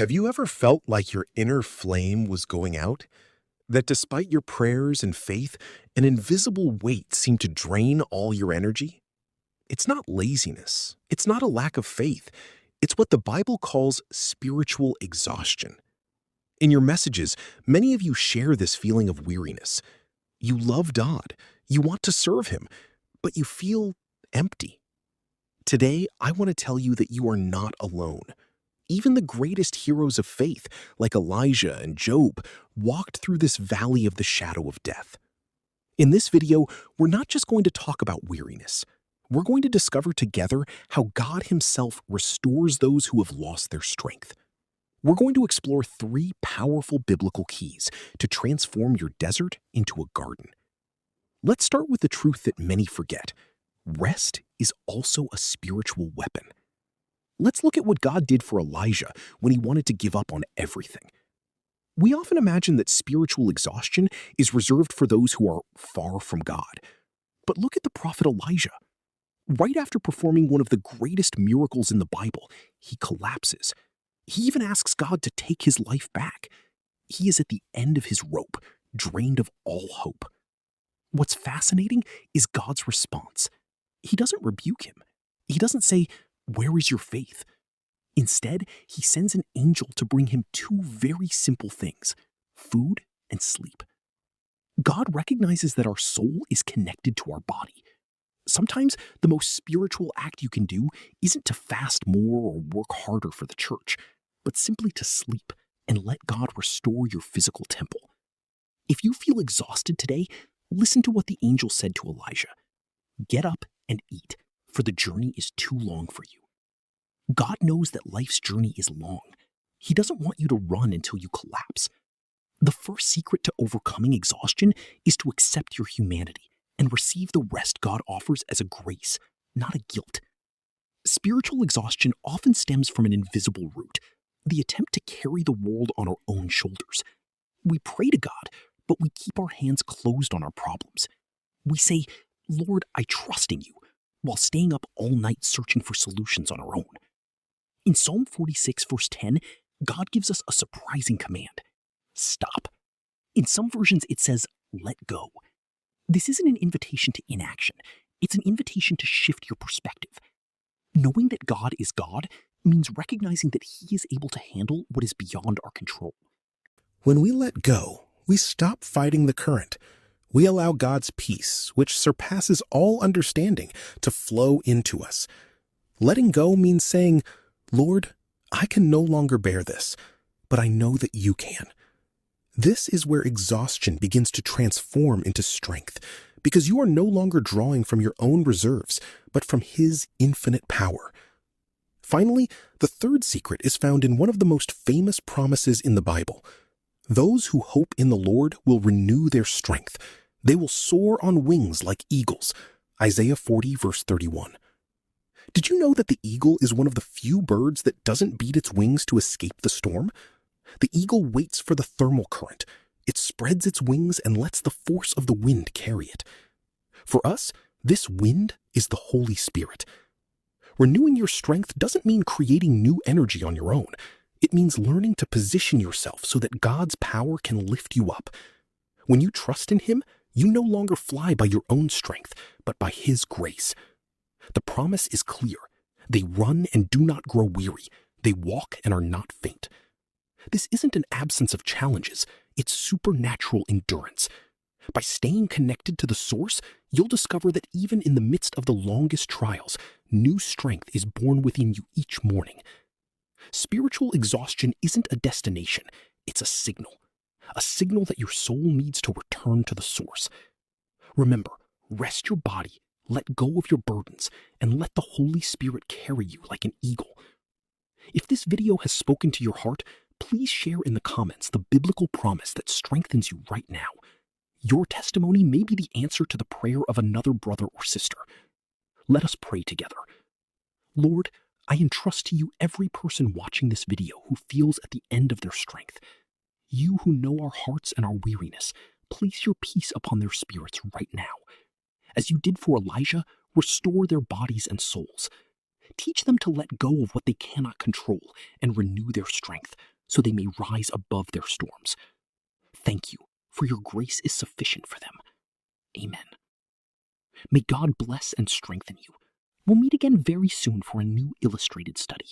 Have you ever felt like your inner flame was going out? That despite your prayers and faith, an invisible weight seemed to drain all your energy? It's not laziness. It's not a lack of faith. It's what the Bible calls spiritual exhaustion. In your messages, many of you share this feeling of weariness. You love God. You want to serve Him, but you feel empty. Today, I want to tell you that you are not alone. Even the greatest heroes of faith, like Elijah and Job, walked through this valley of the shadow of death. In this video, we're not just going to talk about weariness. We're going to discover together how God Himself restores those who have lost their strength. We're going to explore 3 powerful biblical keys to transform your desert into a garden. Let's start with the truth that many forget. Rest is also a spiritual weapon. Let's look at what God did for Elijah when he wanted to give up on everything. We often imagine that spiritual exhaustion is reserved for those who are far from God. But look at the prophet Elijah. Right after performing one of the greatest miracles in the Bible, he collapses. He even asks God to take his life back. He is at the end of his rope, drained of all hope. What's fascinating is God's response. He doesn't rebuke him. He doesn't say, "Where is your faith?" Instead, he sends an angel to bring him 2 very simple things: food and sleep. God recognizes that our soul is connected to our body. Sometimes the most spiritual act you can do isn't to fast more or work harder for the church, but simply to sleep and let God restore your physical temple. If you feel exhausted today, listen to what the angel said to Elijah. "Get up and eat, for the journey is too long for you." God knows that life's journey is long. He doesn't want you to run until you collapse. The first secret to overcoming exhaustion is to accept your humanity and receive the rest God offers as a grace, not a guilt. Spiritual exhaustion often stems from an invisible root, the attempt to carry the world on our own shoulders. We pray to God, but we keep our hands closed on our problems. We say, "Lord, I trust in you," while staying up all night searching for solutions on our own. In Psalm 46, verse 10, God gives us a surprising command: stop. In some versions, it says, "let go." This isn't an invitation to inaction. It's an invitation to shift your perspective. Knowing that God is God means recognizing that He is able to handle what is beyond our control. When we let go, we stop fighting the current. We allow God's peace, which surpasses all understanding, to flow into us. Letting go means saying, "Lord, I can no longer bear this, but I know that you can." This is where exhaustion begins to transform into strength, because you are no longer drawing from your own reserves, but from His infinite power. Finally, the third secret is found in one of the most famous promises in the Bible. Those who hope in the Lord will renew their strength. They will soar on wings like eagles. Isaiah 40, verse 31. Did you know that the eagle is one of the few birds that doesn't beat its wings to escape the storm? The eagle waits for the thermal current. It spreads its wings and lets the force of the wind carry it. For us, this wind is the Holy Spirit. Renewing your strength doesn't mean creating new energy on your own. It means learning to position yourself so that God's power can lift you up. When you trust in Him, you no longer fly by your own strength, but by His grace. The promise is clear. They run and do not grow weary. They walk and are not faint. This isn't an absence of challenges. It's supernatural endurance. By staying connected to the source, you'll discover that even in the midst of the longest trials, new strength is born within you each morning. Spiritual exhaustion isn't a destination. It's a signal that your soul needs to return to the source. Remember, rest your body, let go of your burdens, and let the Holy Spirit carry you like an eagle. If this video has spoken to your heart, please share in the comments the biblical promise that strengthens you right now. Your testimony may be the answer to the prayer of another brother or sister. Let us pray together. Lord, I entrust to you every person watching this video who feels at the end of their strength. You who know our hearts and our weariness, place your peace upon their spirits right now. As you did for Elijah, restore their bodies and souls. Teach them to let go of what they cannot control and renew their strength so they may rise above their storms. Thank you, for your grace is sufficient for them. Amen. May God bless and strengthen you. We'll meet again very soon for a new illustrated study.